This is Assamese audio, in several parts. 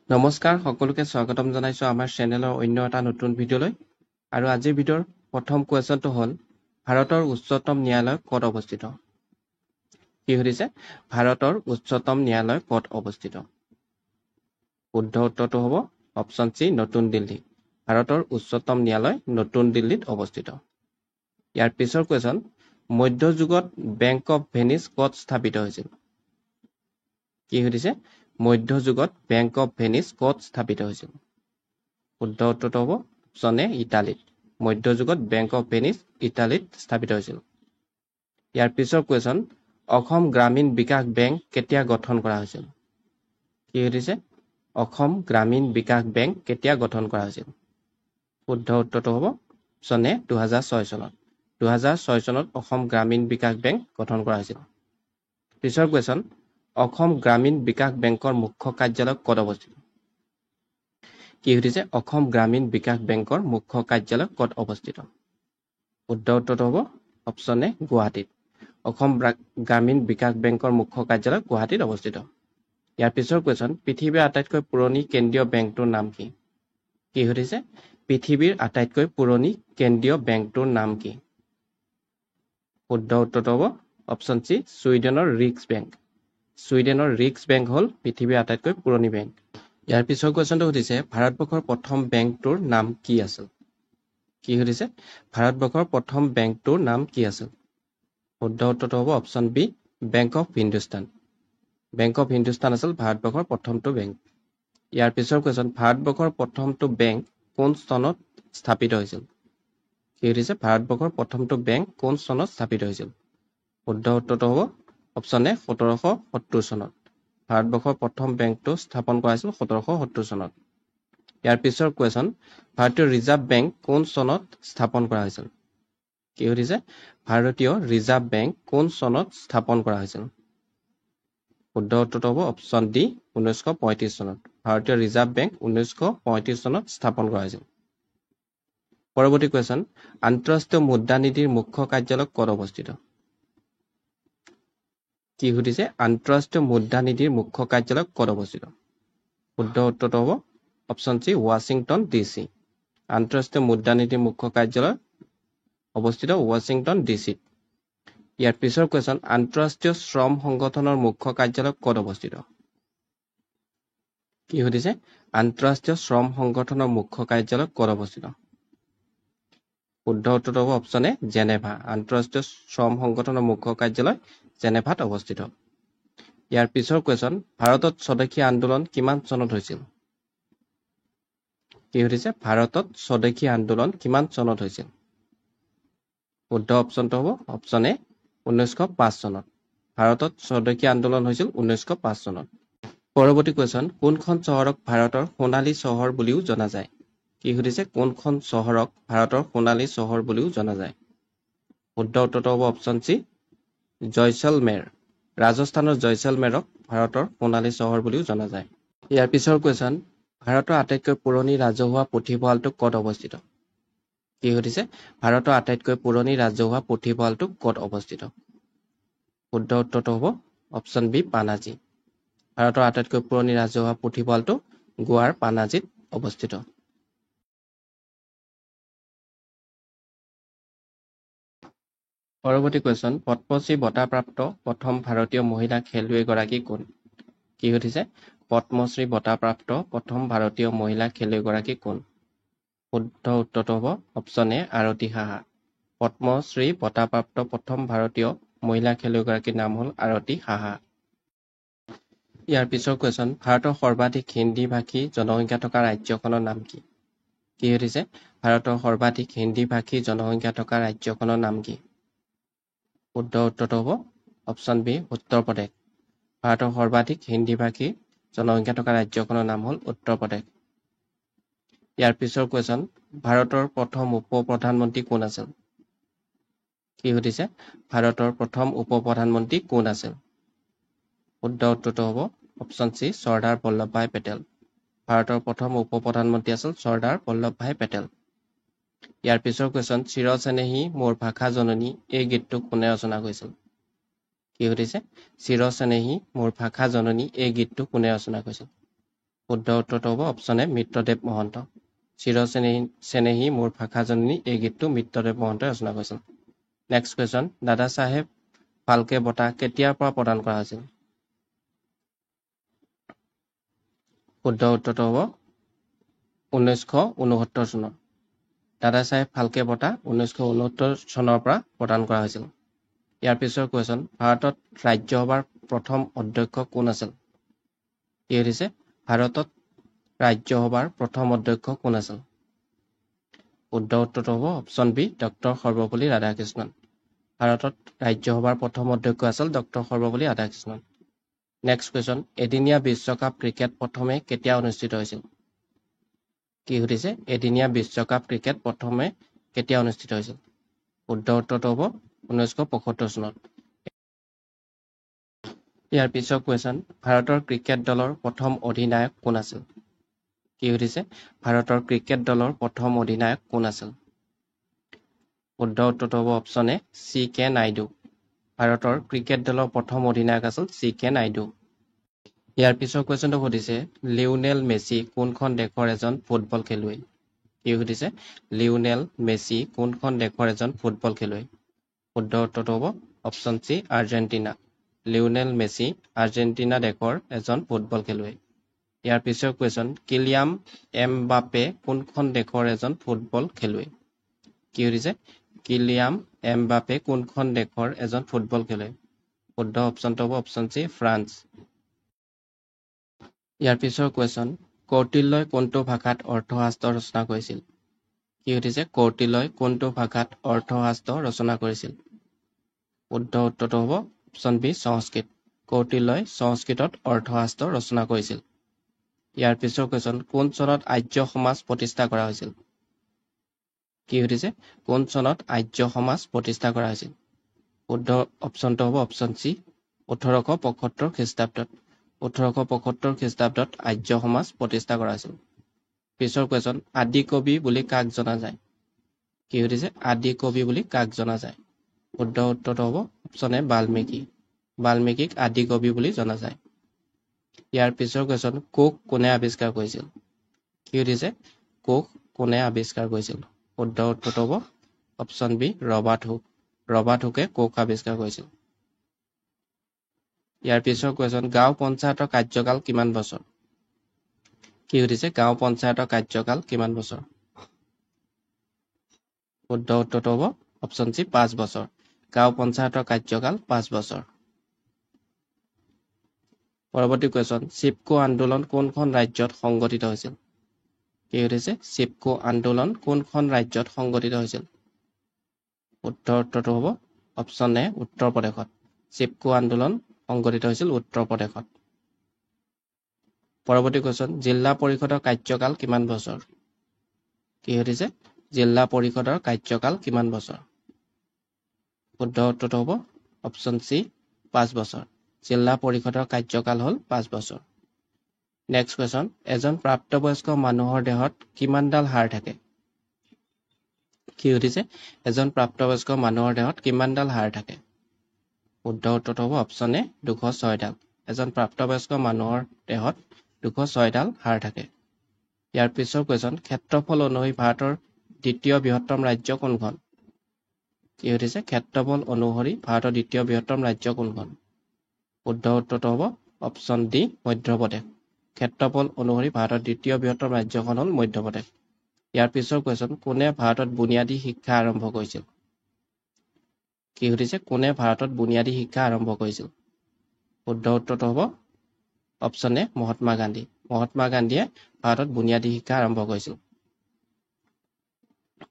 নমস্কাৰ সকলোকে স্বাগতম জনাইছো আমাৰ চেনেলৰ অন্য এটা নতুন ভিডিঅ'লৈ আৰু আজিৰ ভিডিঅ'ৰ প্ৰথম কোৱেশ্যনটো হ'ল ভাৰতৰ উচ্চতম ন্যায়ালয় ক'ত অৱস্থিত কি সুধিছে ভাৰতৰ উচ্চতম ন্যায়ালয় ক'ত অৱস্থিত শুদ্ধ উত্তৰটো হ'ব অপচন চি নতুন দিল্লী ভাৰতৰ উচ্চতম ন্যায়ালয় নতুন দিল্লীত অৱস্থিত ইয়াৰ পিছৰ কোৱেশ্যন মধ্যযুগত বেংক অফ ভেনিছ ক'ত স্থাপিত হৈছিল কি সুধিছে মধ্যযুগত বেংক অফ ভেনিছ ক'ত স্থাপিত হৈছিল শুদ্ধ উত্তৰটো হ'ব অপচন এ ইটালীত মধ্যযুগত বেংক অফ ভেনিছ ইটালীত স্থাপিত হৈছিল ইয়াৰ পিছৰ কোৱেশ্যন অসম গ্ৰামীণ বিকাশ বেংক কেতিয়া গঠন কৰা হৈছিল কি সুধিছে অসম গ্ৰামীণ বিকাশ বেংক কেতিয়া গঠন কৰা হৈছিল শুদ্ধ উত্তৰটো হ'ব অপচন এ 2006 চনত 2006 চনত অসম গ্ৰামীণ বিকাশ বেংক গঠন কৰা হৈছিল পিছৰ কোৱেশ্যন অসম গ্ৰামীণ বিকাশ বেংকৰ মুখ্য কাৰ্যালয় ক'ত অৱস্থিত কি সুধিছে অসম গ্ৰামীণ বিকাশ বেংকৰ মুখ্য কাৰ্যালয় ক'ত অৱস্থিত শুদ্ধ উত্তৰটো হ'ব অপচন এ গুৱাহাটীত অসম গ্ৰামীণ বিকাশ বেংকৰ মুখ্য কাৰ্যালয় গুৱাহাটীত অৱস্থিত ইয়াৰ পিছৰ কোৱেশ্যন পৃথিৱীৰ আটাইতকৈ পুৰণি কেন্দ্ৰীয় বেংকটোৰ নাম কি কি সুধিছে পৃথিৱীৰ আটাইতকৈ পুৰণি কেন্দ্ৰীয় বেংকটোৰ নাম কি শুদ্ধ উত্তৰটো হ'ব অপচন চি ছুইডেনৰ ৰিক্স বেংক ছুইডেনৰ ৰিক্স বেংক হ'ল পৃথিৱীৰ আটাইতকৈ পুৰণি বেংক ইয়াৰ পিছৰ কোৱেশ্যনটো সুধিছে ভাৰতবৰ্ষৰ প্ৰথম বেংকটোৰ নাম কি আছিল কি সুধিছে ভাৰতবৰ্ষৰ প্ৰথম বেংকটোৰ নাম কি আছিল শুদ্ধ উত্তৰটো হ'ব option B bank of Hindustan bank of Hindustan আছিল ভাৰতবৰ্ষৰ প্ৰথমটো বেংক ইয়াৰ পিছৰ কোৱেশ্যন ভাৰতবৰ্ষৰ প্ৰথমটো বেংক কোন চনত স্থাপিত হৈছিল কি সুধিছে ভাৰতবৰ্ষৰ প্ৰথমটো বেংক কোন চনত স্থাপিত হৈছিল শুদ্ধ উত্তৰটো হ'ব অপচন এ 1770 চনত ভাৰতবৰ্ষৰ প্ৰথম বেংকটো স্থাপন কৰা হৈছিল 1770 চনত ইয়াৰ পিছৰ কোৱেশ্যন ভাৰতীয় ৰিজাৰ্ভ বেংক কোন চনত স্থাপন কৰা হৈছিল কি সুধিছে ভাৰতীয় ৰিজাৰ্ভ বেংক কোন চনত স্থাপন কৰা হৈছিল শুদ্ধ উত্তৰটো হ'ব অপচন ডি 1935 চনত ভাৰতীয় ৰিজাৰ্ভ বেংক 1935 চনত স্থাপন কৰা হৈছিল পৰৱৰ্তী কোৱেশ্যন আন্তঃৰাষ্ট্ৰীয় মুদ্ৰা নিধিৰ মুখ্য কাৰ্যালয় ক'ত অৱস্থিত কি সুধিছে আন্তঃৰাষ্ট্ৰীয় মুদ্ৰা নিধিৰ মুখ্য কাৰ্যালয় ক'ত অৱস্থিত শুদ্ধ উত্তৰটো হ'ব অপচন চি ৱাশ্বিংটন ডিচি আন্তঃৰাষ্ট্ৰীয় মুদ্ৰা নিধিৰ মুখ্য কাৰ্যালয় অৱস্থিত ৱাশ্বিংটন ডিচিত ইয়াৰ পিছৰ কোৱেশ্যন আন্তঃৰাষ্ট্ৰীয় শ্ৰম সংগঠনৰ মুখ্য কাৰ্যালয় ক'ত অৱস্থিত কি সুধিছে আন্তঃৰাষ্ট্ৰীয় শ্ৰম সংগঠনৰ মুখ্য কাৰ্যালয় ক'ত অৱস্থিত শুদ্ধ উত্তৰটো হ'ব অপচন এ জেনেভা আন্তঃৰাষ্ট্ৰীয় শ্ৰম সংগঠনৰ মুখ্য কাৰ্যালয় জেনেভাত অৱস্থিত ইয়াৰ পিছৰ কোৱেশ্যন ভাৰতত স্বদেশী আন্দোলন কিমান চনত হৈছিল কি সুধিছে ভাৰতত স্বদেশী আন্দোলন কিমান চনত হৈছিল শুদ্ধ অপচনটো হ'ব অপচন এ 1905 চনত ভাৰতত স্বদেশী আন্দোলন হৈছিল 1905 চনত পৰৱৰ্তী কোৱেশ্যন কোনখন চহৰক ভাৰতৰ সোণালী চহৰ বুলিও জনা যায় কি সুধিছে কোনখন চহৰক ভাৰতৰ সোণালী চহৰ বুলিও জনা যায় শুদ্ধ উত্তৰটো হ'ব অপচন চি জয়ছলমেৰ ৰাজস্থানৰ জয়ছলমেৰক ভাৰতৰ সোণালী চহৰ বুলিও জনা যায় ইয়াৰ পিছৰ কোৱেশ্যন ভাৰতৰ আটাইতকৈ পুৰণি ৰাজহুৱা পুথিভঁৰালটো ক'ত অৱস্থিত কি সুধিছে ভাৰতৰ আটাইতকৈ পুৰণি ৰাজহুৱা পুথিভঁৰালটো ক'ত অৱস্থিত শুদ্ধ উত্তৰটো হ'ব অপচন বি পানাজী ভাৰতৰ আটাইতকৈ পুৰণি ৰাজহুৱা পুথিভঁৰালটো গোৱাৰ পানাজীত অৱস্থিত পৰৱৰ্তী কোৱেশ্যন পদ্মশ্ৰী বঁটাপ্ৰাপ্ত প্ৰথম ভাৰতীয় মহিলা খেলুৱৈগৰাকী কোন কি সুধিছে পদ্মশ্ৰী বঁটাপ্ৰাপ্ত প্ৰথম ভাৰতীয় মহিলা খেলুৱৈগৰাকী কোন শুদ্ধ উত্তৰটো হ'ব অপচন এ আৰতী সাহা পদ্মশ্ৰী বঁটাপ্ৰাপ্ত প্ৰথম ভাৰতীয় মহিলা খেলুৱৈগৰাকীৰ নাম হ'ল আৰতী সাহা ইয়াৰ পিছৰ কোৱেশ্যন ভাৰতৰ সৰ্বাধিক হিন্দী ভাষী জনসংখ্যা থকা ৰাজ্যখনৰ নাম কি কি সুধিছে ভাৰতৰ সৰ্বাধিক হিন্দী ভাষী জনসংখ্যা থকা ৰাজ্যখনৰ নাম কি শুদ্ধ উত্তৰটো হ'ব অপচন বি উত্তৰ প্ৰদেশ ভাৰতৰ সৰ্বাধিক হিন্দী ভাষী জনসংখ্যা থকা ৰাজ্যখনৰ নাম হ'ল উত্তৰ প্ৰদেশ ইয়াৰ পিছৰ কোৱেশ্যন ভাৰতৰ প্ৰথম উপ প্ৰধানমন্ত্ৰী কোন আছিল কি সুধিছে ভাৰতৰ প্ৰথম উপ প্ৰধানমন্ত্ৰী কোন আছিল শুদ্ধ উত্তৰটো হ'ব অপচন চি চৰ্দাৰ বল্লভভাই পেটেল ভাৰতৰ প্ৰথম উপ প্ৰধানমন্ত্ৰী আছিল চৰ্দাৰ বল্লভভাই পেটেল ইয়াৰ পিছৰ কোৱেশ্যন চিৰচেনেহী মোৰ ভাষা জননী এই গীতটো কোনে ৰচনা কৰিছিল কি সুধিছে চিৰচেনেহী মোৰ ভাষা জননী এই গীতটো কোনে ৰচনা কৰিছিল শুদ্ধ উত্তৰটো হ'ব অপশ্যন এ মিত্ৰদেৱ মহন্ত চিৰ চেনেহী মোৰ ভাষা জননী এই গীতটো মিত্ৰদেৱ মহন্তই ৰচনা কৰিছিল নেক্সট কুৱেশ্যন দাদা চাহেব ফাল্কে বঁটা কেতিয়াৰ পৰা প্ৰদান কৰা হৈছিল শুদ্ধ উত্তৰটো হ'ব 1969 চনত দাদা চাহেব ফাল্কে বঁটা 1969 চনৰ পৰা প্ৰদান কৰা হৈছিল ইয়াৰ পিছৰ কুৱেশ্যন ভাৰতত ৰাজ্যসভাৰ প্ৰথম অধ্যক্ষ কোন আছিল কি হৈছে ভাৰতত ৰাজ্যসভাৰ প্ৰথম অধ্যক্ষ কোন আছিল শুদ্ধ উত্তৰটো হ'ব option B doctor Sarvepalli Radhakrishnan ভাৰতত ৰাজ্যসভাৰ প্ৰথম অধ্যক্ষ আছিল doctor Sarvepalli Radhakrishnan next question এদিনীয়া বিশ্বকাপ ক্ৰিকেট প্ৰথমে কেতিয়া অনুষ্ঠিত হৈছিল কি সুধিছে এদিনীয়া বিশ্বকাপ ক্ৰিকেট প্ৰথমে কেতিয়া অনুষ্ঠিত হৈছিল শুদ্ধ উত্তৰটো হ'ব 1975 চনত ইয়াৰ পিছৰ কুৱেশ্যন ভাৰতৰ ক্ৰিকেট দলৰ প্ৰথম অধিনায়ক কোন আছিল কি সুধিছে ভাৰতৰ ক্ৰিকেট দলৰ প্ৰথম অধিনায়ক কোন আছিল শুদ্ধ উত্তৰটো হ'ব অপশ্যন এ চি কে নাইডু ভাৰতৰ ক্ৰিকেট দলৰ প্ৰথম অধিনায়ক আছিল চি কে নাইডু ইয়াৰ পিছৰ কুৱেশ্যনটো সুধিছে লিওনেল মেছি কোনখন দেশৰ এজন ফুটবল খেলুৱৈ কি সুধিছে লিওনেল মেছি কোনখন দেশৰ এজন ফুটবল খেলুৱৈ শুদ্ধ উত্তৰটো হ'ব option C Argentina Lionel Messi Argentina দেশৰ এজন ফুটবল খেলুৱৈ ইয়াৰ পিছৰ কুৱেশ্যন কিলিয়ান এমবাপে কোনখন দেশৰ এজন ফুটবল খেলুৱৈ কি সুধিছে কিলিয়ান এমবাপে কোনখন দেশৰ এজন ফুটবল খেলুৱৈ শুদ্ধ অপশ্যনটো হ'ব অপশ্যন চি ফ্ৰান্স ইয়াৰ পিছৰ কুৱেশ্যন কৌটিল্যই কোনটো ভাষাত অৰ্থশাস্ত্ৰ ৰচনা কৰিছিল কি সুধিছে কৌটিল্যই কোনটো ভাষাত অৰ্থশাস্ত্ৰ ৰচনা কৰিছিল শুদ্ধ উত্তৰটো হ'ব অপশ্যন বি সংস্কৃত কৌটিল্যই সংস্কৃতত অৰ্থশাস্ত্ৰ ৰচনা কৰিছিল ইয়াৰ পিছৰ কুৱেশ্যন কোন চনত আৰ্য সমাজ প্ৰতিষ্ঠা কৰা হৈছিল কি সুধিছে কোন চনত আৰ্য সমাজ প্ৰতিষ্ঠা কৰা হৈছিল শুদ্ধ অপশ্যনটো হ'ব অপশ্যন চি 1875 খ্ৰীষ্টাব্দত 1875 খ্ৰীষ্টাব্দত আৰ্য সমাজ প্ৰতিষ্ঠা কৰা হৈছিল পিছৰ কুৱেশ্যন আদি কবি বুলি কাক জনা যায় কি সুধিছে আদি কবি বুলি কাক জনা যায় শুদ্ধ উত্তৰটো হ'ব অপশ্যন এ বাল্মীকিক আদি কবি বুলি জনা যায় ইয়াৰ পিছৰ কুৱেশ্যন কোক কোনে আৱিষ্কাৰ কৰিছিল কি সুধিছে কোক কোনে আৱিষ্কাৰ কৰিছিল শুদ্ধ উত্তৰটো হ'ব অপশ্যন বি ৰবাৰ্ট হুকে কোক আৱিষ্কাৰ কৰিছিল ইয়াৰ পিছৰ কুৱেশ্যন গাঁও পঞ্চায়তৰ কাৰ্যকাল কিমান বছৰ কি সুধিছে গাঁও পঞ্চায়তৰ কাৰ্যকাল কিমান বছৰ শুদ্ধ উত্তৰটো হ'ব অপশ্যন চি 5 বছৰ গাঁও পঞ্চায়তৰ কাৰ্যকাল 5 বছৰ পৰৱৰ্তী কুৱেশ্যন চিপকো আন্দোলন কোনখন ৰাজ্যত সংগঠিত হৈছিল কি সুধিছে চিপকো আন্দোলন কোনখন ৰাজ্যত সংগঠিত হৈছিল শুদ্ধ উত্তৰটো হ'ব অপশ্যন এ উত্তৰ প্ৰদেশত চিপকো আন্দোলন সংগঠিত হৈছিল উত্তৰ প্ৰদেশত পৰৱৰ্তী কুৱেশ্যন জিলা পৰিষদৰ কাৰ্যকাল কিমান বছৰ কি সুধিছে জিলা পৰিষদৰ কাৰ্যকাল কিমান বছৰ শুদ্ধ উত্তৰটো হ'ব অপশ্যন চি 5 বছৰ জিলা পৰিষদৰ কাৰ্যকাল হ'ল 5 বছৰ নেক্সট কুৱেশ্যন এজন প্ৰাপ্তবয়স্ক মানুহৰ দেহত কিমানডাল হাড় থাকে কি সুধিছে এজন প্ৰাপ্তবয়স্ক মানুহৰ দেহত কিমানডাল হাড় থাকে শুদ্ধ উত্তৰটো হ'ব অপশ্যন এ 206 ডাল এজন প্ৰাপ্তবয়স্ক মানুহৰ দেহত 206 ডাল হাড় থাকে ইয়াৰ পিছৰ কুৱেশ্যন ক্ষেত্ৰফল অনুসৰি ভাৰতৰ দ্বিতীয় বৃহত্তম ৰাজ্য কোনখন কি সুধিছে ক্ষেত্ৰফল অনুসৰি ভাৰতৰ দ্বিতীয় বৃহত্তম ৰাজ্য কোনখন শুদ্ধ উত্তৰটো হ'ব অপশ্যন ডি মধ্যপ্ৰদেশ ক্ষেত্ৰফল অনুসৰি ভাৰতৰ দ্বিতীয় বৃহত্তম ৰাজ্যখন হ'ল মধ্যপ্ৰদেশ ইয়াৰ পিছৰ কুৱেশ্যন কোনে ভাৰতত বুনিয়াদী শিক্ষা আৰম্ভ কৰিছিল কি সুধিছে কোনে ভাৰতত বুনিয়াদী শিক্ষা আৰম্ভ কৰিছিল শুদ্ধ উত্তৰটো হ'ব অপশ্যন এ মহাত্মা গান্ধীয়ে ভাৰতত বুনিয়াদী শিক্ষা আৰম্ভ কৰিছিল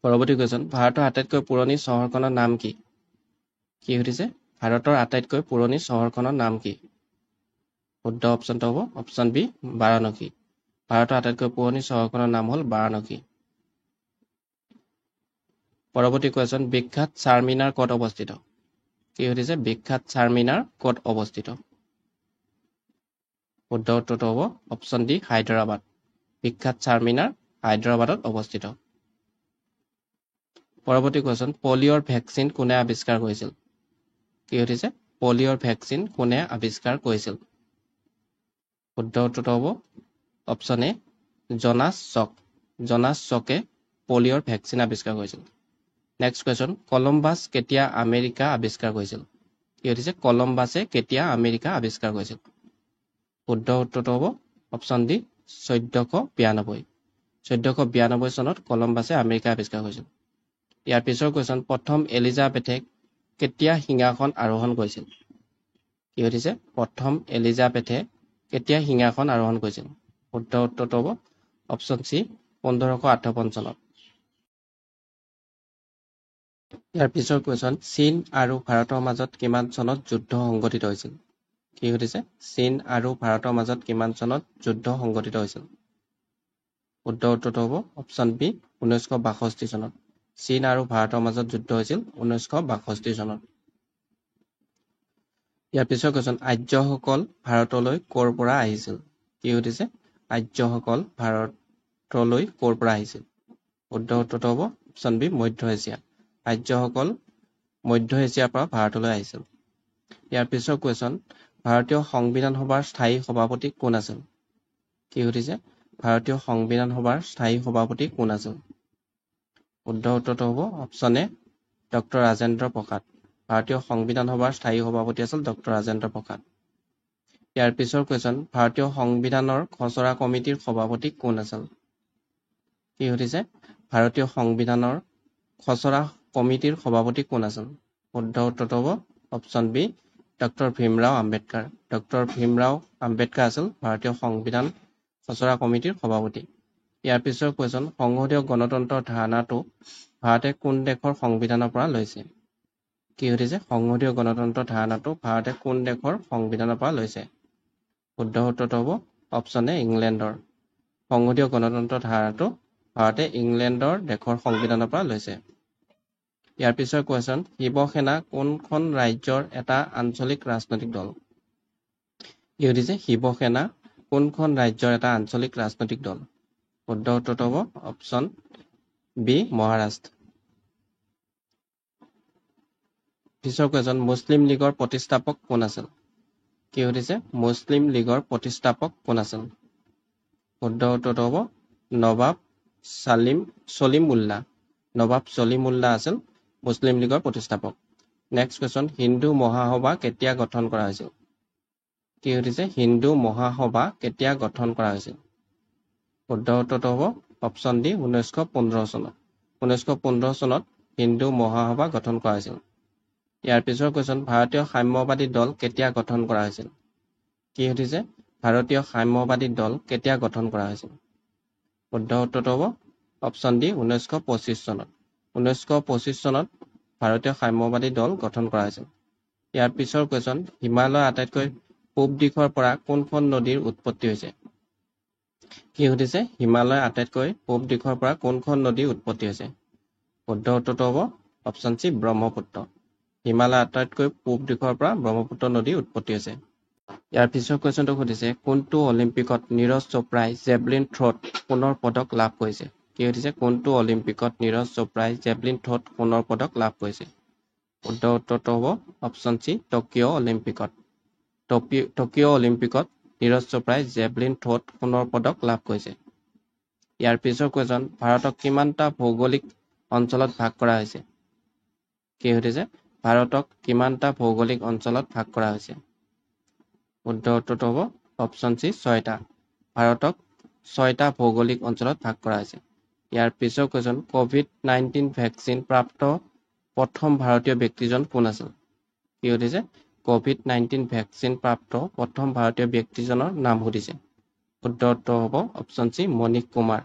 পৰৱৰ্তী কুৱেশ্যন ভাৰতৰ আটাইতকৈ পুৰণি চহৰখনৰ নাম কি সুধিছে ভাৰতৰ আটাইতকৈ পুৰণি চহৰখনৰ নাম কি শুদ্ধ অপশ্যনটো হ'ব অপশ্যন বি বাৰাণসী ভাৰতৰ আটাইতকৈ পুৰণি চহৰখনৰ নাম হ'ল বাৰাণসী পৰৱৰ্তী কুৱেশ্যন বিখ্যাত চাৰমিনাৰ ক'ত অৱস্থিত কি সুধিছে বিখ্যাত চাৰমিনাৰ ক'ত অৱস্থিত শুদ্ধ উত্তৰটো হ'ব অপশ্যন ডি হায়দৰাবাদ বিখ্যাত চাৰমিনাৰ হায়দৰাবাদত অৱস্থিত পৰৱৰ্তী কুৱেশ্যন পলিঅ'ৰ ভেকচিন কোনে আৱিষ্কাৰ কৰিছিল কি সুধিছে পলিঅ'ৰ ভেকচিন কোনে আৱিষ্কাৰ কৰিছিল শুদ্ধ উত্তৰটো হ'ব অপশ্যন এ জনাছ চক। জনাছ চকে পলিঅ'ৰ ভেকচিন আৱিষ্কাৰ কৰিছিল। নেক্সট কুৱেশ্যন, কলম্বাছ কেতিয়া আমেৰিকা আৱিষ্কাৰ কৰিছিল? কি সুধিছে? কলম্বাছে কেতিয়া আমেৰিকা আৱিষ্কাৰ কৰিছিল? শুদ্ধ উত্তৰটো হ'ব অপশ্যন ডি 1492। 1492 চনত কলম্বাছে আমেৰিকা আৱিষ্কাৰ কৰিছিল। ইয়াৰ পিছৰ কুৱেশ্যন, প্ৰথম এলিজাবেথে কেতিয়া সিংহাসন আৰোহণ কৰিছিল? কি সুধিছে? প্ৰথম এলিজাবেথে কেতিয়া সিংহাসন আৰোহণ কৰিছিল? শুদ্ধ উত্তৰটো হ'ব অপশ্যন চি 1558 চনত। ইয়াৰ পিছৰ কুৱেশ্যন, চীন আৰু ভাৰতৰ মাজত কিমান চনত যুদ্ধ সংঘটিত হৈছিল? কি সুধিছে? চীন আৰু ভাৰতৰ মাজত কিমান চনত যুদ্ধ সংঘটিত হৈছিল? শুদ্ধ উত্তৰটো হ'ব অপশ্যন বি 1962 চনত। চীন আৰু ভাৰতৰ মাজত যুদ্ধ হৈছিল 1962 চনত। ইয়াৰ পিছৰ কুৱেশ্যন, আৰ্যসকল ভাৰতলৈ ক'ৰ পৰা আহিছিল? কি সুধিছে? আৰ্যসকল ভাৰতলৈ ক'ৰ পৰা আহিছিল? শুদ্ধ উত্তৰটো হ'ব অপশ্যন বি মধ্য এছিয়া। আৰ্যসকল মধ্য এছিয়াৰ পৰা ভাৰতলৈ আহিছিল। ইয়াৰ পিছৰ কুৱেশ্যন, ভাৰতীয় সংবিধান সভাৰ স্থায়ী সভাপতি কোন আছিল? কি সুধিছে? ভাৰতীয় সংবিধান সভাৰ স্থায়ী সভাপতি কোন আছিল? শুদ্ধ উত্তৰটো হ'ব option A doctor Rajendra Prasad. ভাৰতীয় সংবিধান সভাৰ স্থায়ী সভাপতি আছিল ডক্টৰ ৰাজেন্দ্ৰ প্ৰসাদ। ইয়াৰ পিছৰ কুৱেশ্যন, ভাৰতীয় সংবিধানৰ খচৰা কমিটিৰ সভাপতি কোন আছিল? কি সুধিছে? ভাৰতীয় সংবিধানৰ খচৰা কমিটিৰ সভাপতি কোন আছিল? শুদ্ধ উত্তৰটো হ'ব option B doctor Bhimrao Ambedkar. Doctor Bhimrao Ambedkar আছিল ভাৰতীয় সংবিধান খচৰা কমিটিৰ সভাপতি। ইয়াৰ পিছৰ কুৱেশ্যন, সংসদীয় গণতন্ত্ৰৰ ধাৰণাটো ভাৰতে কোন দেশৰ সংবিধানৰ পৰা লৈছে? কি সুধিছে? সংসদীয় গণতন্ত্ৰৰ ধাৰণাটো ভাৰতে কোন দেশৰ সংবিধানৰ পৰা লৈছে? শুদ্ধ উত্তৰটো হ'ব অপশ্যন এ ইংলেণ্ডৰ। সংসদীয় গণতন্ত্ৰৰ ধাৰণাটো ভাৰতে ইংলেণ্ডৰ দেশৰ সংবিধানৰ পৰা লৈছে। ইয়াৰ পিছৰ কুৱেশ্যন, শিৱসেনা কোনখন ৰাজ্যৰ এটা আঞ্চলিক ৰাজনৈতিক দল? কি সুধিছে? শিৱসেনা কোনখন ৰাজ্যৰ এটা আঞ্চলিক ৰাজনৈতিক দল? শুদ্ধ উত্তৰটো হ'ব অপশ্যন বি মহাৰাষ্ট্ৰ। পিছৰ কুৱেশ্যন, মুছলিম লীগৰ প্ৰতিষ্ঠাপক কোন আছিল? কি সুধিছে? মুছলিম লীগৰ প্ৰতিষ্ঠাপক কোন আছিল? শুদ্ধ উত্তৰটো হ'ব নৱাব সলিমুল্লাহ। নৱাব সলিমুল্লাহ আছিল মুছলিম লীগৰ প্ৰতিষ্ঠাপক। নেক্সট কুৱেশ্যন, হিন্দু মহাসভা কেতিয়া গঠন কৰা হৈছিল? কি সুধিছে? হিন্দু মহাসভা কেতিয়া গঠন কৰা হৈছিল? শুদ্ধ উত্তৰটো হ'ব অপশ্যন ডি 1915 চনত। 1915 চনত হিন্দু মহাসভা গঠন কৰা হৈছিল। ইয়াৰ পিছৰ কুৱেশ্যন, ভাৰতীয় সাম্যবাদী দল কেতিয়া গঠন কৰা হৈছিল? কি সুধিছে? ভাৰতীয় সাম্যবাদী দল কেতিয়া গঠন কৰা হৈছিল? শুদ্ধ উত্তৰটো হ'ব অপশ্যন ডি 1925 চনত। 1925 চনত ভাৰতীয় সাম্যবাদী দল গঠন কৰা হৈছিল। ইয়াৰ পিছৰ কুৱেশ্যন, হিমালয়ৰ আটাইতকৈ পূব দিশৰ পৰা কোনখন নদীৰ উৎপত্তি হৈছে? কি সুধিছে? হিমালয়ৰ আটাইতকৈ পূব দিশৰ পৰা কোনখন নদীৰ উৎপত্তি হৈছে? শুদ্ধ উত্তৰটো হ'ব অপশ্যন চি ব্ৰহ্মপুত্ৰ। হিমালয়ৰ আটাইতকৈ পূব দিশৰ পৰা ব্ৰহ্মপুত্ৰ নদীৰ উৎপত্তি হৈছে। ইয়াৰ পিছৰ কুৱেশ্যনটো সুধিছে, কোনটো অলিম্পিকত নীৰজ চোপ্ৰাই জেভলিন থ্ৰ'ত সোণৰ পদক লাভ কৰিছে? কি সুধিছে? কোনটো অলিম্পিকত নীৰজ চোপ্ৰাই জেভলিন থ্ৰ'ত সোণৰ পদক লাভ কৰিছে? শুদ্ধ উত্তৰটো হ'ব অপশ্যন চি টকিঅ' অলিম্পিকত। টকিঅ' অলিম্পিকত নীৰজ চোপ্ৰাই জেভলিন থ্ৰ'ত সোণৰ পদক লাভ কৰিছে। ইয়াৰ পিছৰ কুৱেশ্যন, ভাৰতক কিমানটা ভৌগোলিক অঞ্চলত ভাগ কৰা হৈছে? কি সুধিছে? ভাৰতক কিমানটা ভৌগোলিক অঞ্চলত ভাগ কৰা হৈছে? শুদ্ধ উত্তৰটো হ'ব অপশ্যন চি 6টা। ভাৰতক 6টা ভৌগোলিক অঞ্চলত ভাগ কৰা হৈছে। ইয়াৰ পিছৰ কুৱেশ্যন, COVID-19 ভেকচিন প্ৰাপ্ত প্ৰথম ভাৰতীয় ব্যক্তিজন কোন আছিল? কি সুধিছে? COVID-19 ভেকচিন প্ৰাপ্ত প্ৰথম ভাৰতীয় ব্যক্তিজনৰ নাম সুধিছে। শুদ্ধ উত্তৰ হ'ব অপশ্যন চি মনীষ কুমাৰ।